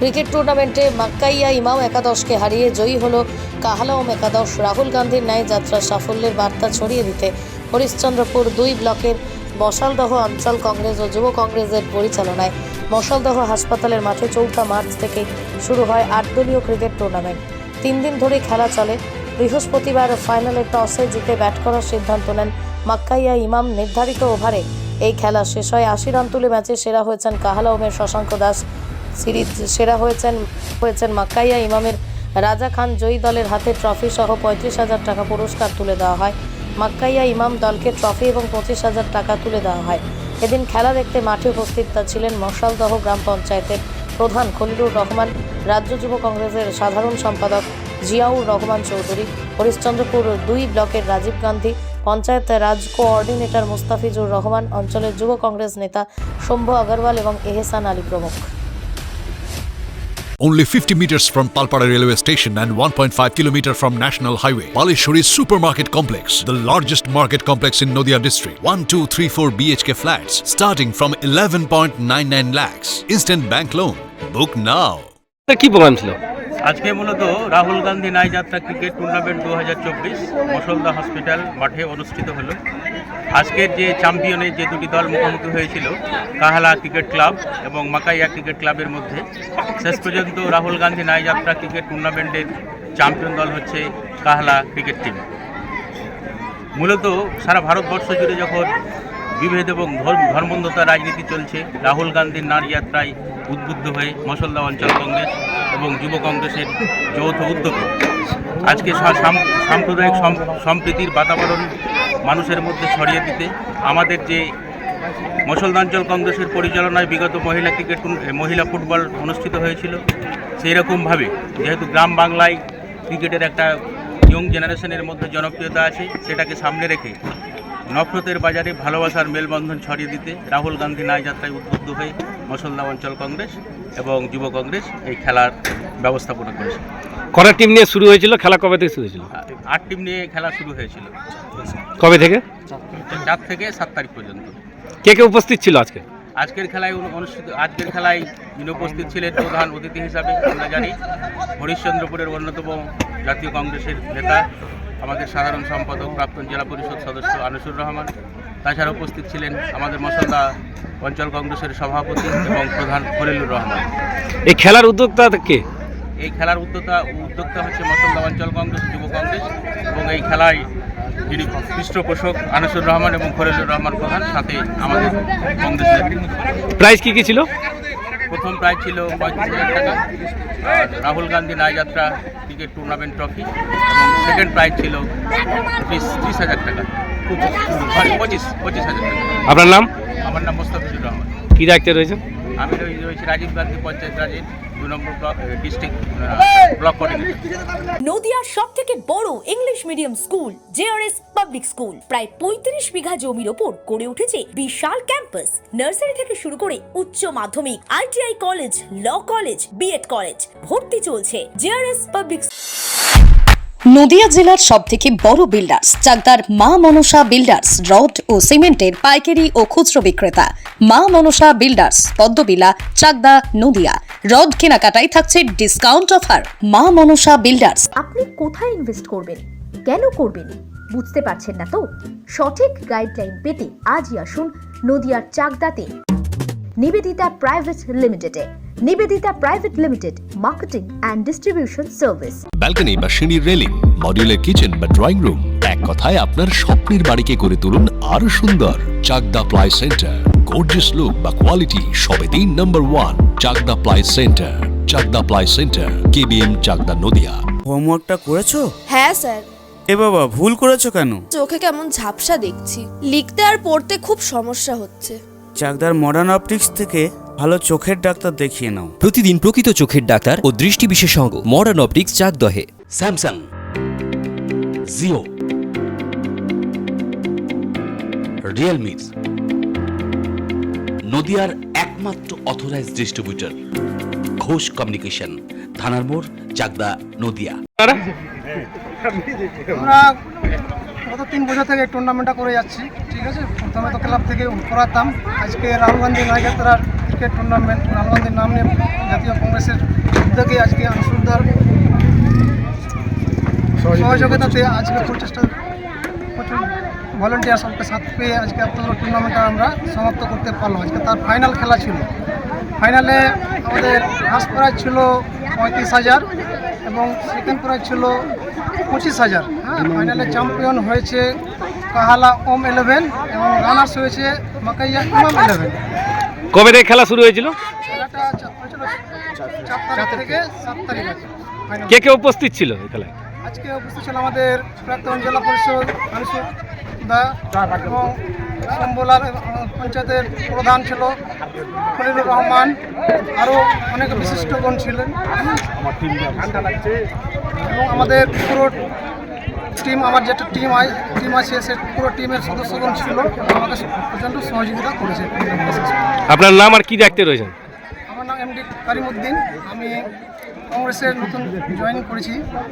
Cricket টুর্নামেন্টে মাক্কাইয়া ইমাম একাদশকে হারিয়ে জয়ী হল কাহালাওম একাদশ। রাহুল গান্ধীর ন্যায় যাত্রার সাফল্যের বার্তা ছড়িয়ে দিতে হরিশ্চন্দ্রপুর 2 ব্লকের মশালদহ অঞ্চল কংগ্রেস ও যুব কংগ্রেসের পরিচালনায় মশালদহ হাসপাতালের মাঠে 4 মার্চ থেকে শুরু হয় 8 দলীয় ক্রিকেট টুর্নামেন্ট। 3 দিন ধরে খেলা চলে। বৃহস্পতিবার ফাইনালে টসে জিতে ব্যাট করার সিদ্ধান্ত নেন মাক্কাইয়া ইমাম। নির্ধারিত ওভারে এই খেলা শেষ হয়। 80 রান তুলে ম্যাচে সেরা হয়েছেন কাহালাওমের শশাঙ্ক দাস। সিরিজ সেরা হয়েছেন মাক্কাইয়া ইমামের রাজা খান। জয়ী দলের হাতে ট্রফি সহ 35,000 টাকা পুরস্কার তুলে দেওয়া হয়। মাক্কাইয়া ইমাম দলকে ট্রফি এবং 25,000 টাকা তুলে দেওয়া হয়। এদিন খেলা দেখতে মাঠে উপস্থিত ছিলেন মশালদহ গ্রাম পঞ্চায়েতের প্রধান খলিলুর রহমান, রাজ্য যুব কংগ্রেসের সাধারণ সম্পাদক জিয়াউর রহমান চৌধুরী, হরিশ্চন্দ্রপুর 2 ব্লকের রাজীব গান্ধী, পঞ্চায়েত রাজ কোঅর্ডিনেটর মুস্তাফিজুর রহমান, অঞ্চলের যুব কংগ্রেস নেতা শম্ভু আগরওয়াল এবং এহসান আলী প্রমুখ। Only 50 meters from Palpara railway station and 1.5 kilometer from National Highway, Palishuri Supermarket Complex, the largest market complex in Nadia district. 1, 2, 3, 4 BHK flats starting from 11.99 lakhs. Instant bank loan. Book now. কি programme ছিল আজকে মূলত রাহুল গান্ধী ন্যায় যাত্রা cricket tournament 2024 মশলদা hospital মাঠে অনুষ্ঠিত হলো। আজকের যে চ্যাম্পিয়নের যে দুটি দল মুখোমুখি হয়েছিল, কাহালা ক্রিকেট ক্লাব এবং মাকাইয়া ক্রিকেট ক্লাবের মধ্যে, শেষ পর্যন্ত রাহুল গান্ধী ন্যায় যাত্রা ক্রিকেট টুর্নামেন্টের চ্যাম্পিয়ন দল হচ্ছে কাহালা ক্রিকেট টিম। মূলত সারা ভারতবর্ষ জুড়ে যখন বিভেদ এবং ধর্মান্ধতার রাজনীতি চলছে, রাহুল গান্ধীর নারী যাত্রায় উদ্বুদ্ধ হয়ে মশলদা অঞ্চল কংগ্রেস এবং যুব কংগ্রেসের যৌথ উদ্যোগে আজকে সাম্প্রদায়িক সম্প্রীতির বাতাবরণ মানুষের মধ্যে ছড়িয়ে দিতে আমাদের যে মশলদা অঞ্চল কংগ্রেসের পরিচালনায় বিগত মহিলা ফুটবল অনুষ্ঠিত হয়েছিল, সেই রকমভাবে যেহেতু গ্রাম বাংলায় ক্রিকেটের একটা ইয়ং জেনারেশনের মধ্যে জনপ্রিয়তা আছে, সেটাকে সামনে রেখে নফরতের বাজারে ভালোবাসার মেলবন্ধন ছড়িয়ে দিতে রাহুল গান্ধী ন্যায় যাত্রায় উদ্বুদ্ধ হয়ে মশলদা অঞ্চল কংগ্রেস এবং যুব কংগ্রেস এই খেলার ব্যবস্থাপনা করেছে। কটা টিম নিয়ে শুরু হয়েছিল? খেলা কবে থেকে শুরু হয়েছিল? 8 টিম নিয়ে খেলা শুরু হয়েছিল। কবে থেকে? 4 থেকে 7 তারিখ পর্যন্ত। কে কে উপস্থিত ছিল আজকের খেলায় উপস্থিত ছিলেন প্রধান অতিথি হিসাবে আমরা জানি হরিশ্চন্দ্রপুরের অন্যতম জাতীয় কংগ্রেসের নেতা, আমাদের সাধারণ সম্পাদক প্রাক্তন জেলা পরিষদ সদস্য আনিসুর রহমান। তাছাড়া উপস্থিত ছিলেন আমাদের মশলদা অঞ্চল কংগ্রেসের সভাপতি এবং প্রধান খলিলুর রহমান। এই খেলার উদ্যোক্তা কে? এই খেলার উদ্যোক্তা হচ্ছে মশলদা অঞ্চল কংগ্রেস, যুব কংগ্রেস, এবং এই খেলায় যিনি পৃষ্ঠপোষক আনিসুর রহমান এবং খলিলুর রহমান প্রধান, সাথে আমাদের কংগ্রেসের। প্রাইজ কি ছিল? প্রথম প্রাইজ ছিল 35,000 টাকা, রাহুল গান্ধী ন্যায় যাত্রা ক্রিকেট টুর্নামেন্ট ট্রফি, এবং সেকেন্ড প্রাইজ ছিল 30,000 টাকা। 25,000 টাকা। আপনার নাম? আমার নাম মুস্তাফিজুর রহমান। কি দায়িত্বে রয়েছেন? আমি রয়েছি রাজীব গান্ধী পঞ্চায়েত রাজের 2 নম্বর ডিস্ট্রিক্ট ব্লক কোঅর্ডিনেটর। নদিয়ার সবথেকে বড় English medium school JRS public school প্রায় 35 বিঘা জমির ওপর গড়ে উঠেছে বিশাল ক্যাম্পাস। নার্সারি থেকে শুরু করে উচ্চ মাধ্যমিক, ITI college, law college, B Ed college, ভর্তি চলছে। JRS public. নদিয়া জেলার সবথেকে বড় বিল্ডার্স চাকদার মা মনসা বিল্ডার্স রড ও সিমেন্টের পাইকারি ও খুচরো বিক্রেতা। মা মনসা বিল্ডার্স, পদ্মবিলা, চাকদা, নদিয়া। রড কেনাকাটায় থাকছে ডিসকাউন্ট অফার। মা মনসা বিল্ডার্স। আপনি কোথায় ইনভেস্ট করবেন, কেন করবেন বুঝতে পারছেন না তো? সঠিক গাইডলাইন পেতে আজই আসুন নদিয়ার চাকদাতে নিবেদিতা প্রাইভেট লিমিটেডে। Nivedita private limited, marketing and distribution service. Balcony বা সিঁড়ির রেলিং, মডিউলার কিচেন বা ড্রয়িং রুম, এক কথায় আপনার স্বপ্নের বাড়িকে করে তুলুন আরো সুন্দর। Chakdah ply centre, gorgeous look বা কোয়ালিটি সবে 3 নম্বর 1 Chakdah ply centre. Chakdah ply centre, KBM, Chakdah, Nadia. হোমওয়ার্কটা করেছো? হ্যাঁ স্যার। এ বাবা, ভুল করেছো কেন? চোখে কেমন ঝাপসা দেখছি, লিখতে আর পড়তে খুব সমস্যা হচ্ছে। চাকদার মডার্ন অপটিক্স থেকে ভালো চোখের ডাক্তার দেখিয়ে নাও। প্রতিদিন প্রকৃত চোখের ডাক্তার ও দৃষ্টি বিশেষজ্ঞ মডার্ন অপটিক্স, চাকদহে। স্যামসাং, জিও, রিয়েলমি, নদিয়ার একমাত্র অথরাইজড ডিস্ট্রিবিউটর ঘোষ কমিউনিকেশন, থানার মোড়, চাকদা, নদিয়া। আমরা গত 3 বছর থেকে টুর্নামেন্টটা করে যাচ্ছি, ঠিক আছে। প্রথমে তো ক্লাব থেকে করাতাম, আজকে রাহুল গান্ধী ন্যায় যাত্রার ক্রিকেট টুর্নামেন্ট রাহুল গান্ধীর নাম নিয়ে জাতীয় কংগ্রেসের উদ্যোগে আজকে আনসুলদার সহযোগিতাতে আজকে প্রচেষ্টা প্রচুর ভলেন্টিয়ার সবকে সাথে পেয়ে আজকে এত বড় টুর্নামেন্টটা আমরা সমাপ্ত করতে পারলাম। আজকে তার ফাইনাল খেলা ছিল। ফাইনালে আমাদের ফার্স্ট প্রাইজ ছিল 35,000 এবং সেকেন্ড প্রাইজ ছিল 25,000। হ্যাঁ, ফাইনালে চ্যাম্পিয়ন হয়েছে কাহালা ওম 11 এবং রানার্স হয়েছে মাকাইয়া ইমাম 11। কবে থেকে খেলা শুরু হয়েছিল? খেলাটা হয়েছিল 4 তারিখ থেকে 7 তারিখ আছে ফাইনাল। কে কে উপস্থিত ছিল এই খেলায়? আজকে উপস্থিত ছিল আমাদের প্রাক্তন জেলা পরিষদ আনিসুর দা এবং সম্বলার পঞ্চায়েতের প্রধান ছিল খলিলুর রহমান, আরও অনেক বিশিষ্টগণ ছিলেন এবং আমাদের পুরো টিম, আমার যেটা টিম আছে সে পুরো টিমের সদস্যগণ ছিল এবং আমাদের প্রচণ্ড সহযোগিতা করেছে। আপনার নাম আর কি দায়িত্বে রয়েছেন? আমার নাম এমডি কারিমউদ্দিন, আমি কংগ্রেসের নতুন জয়েন করেছি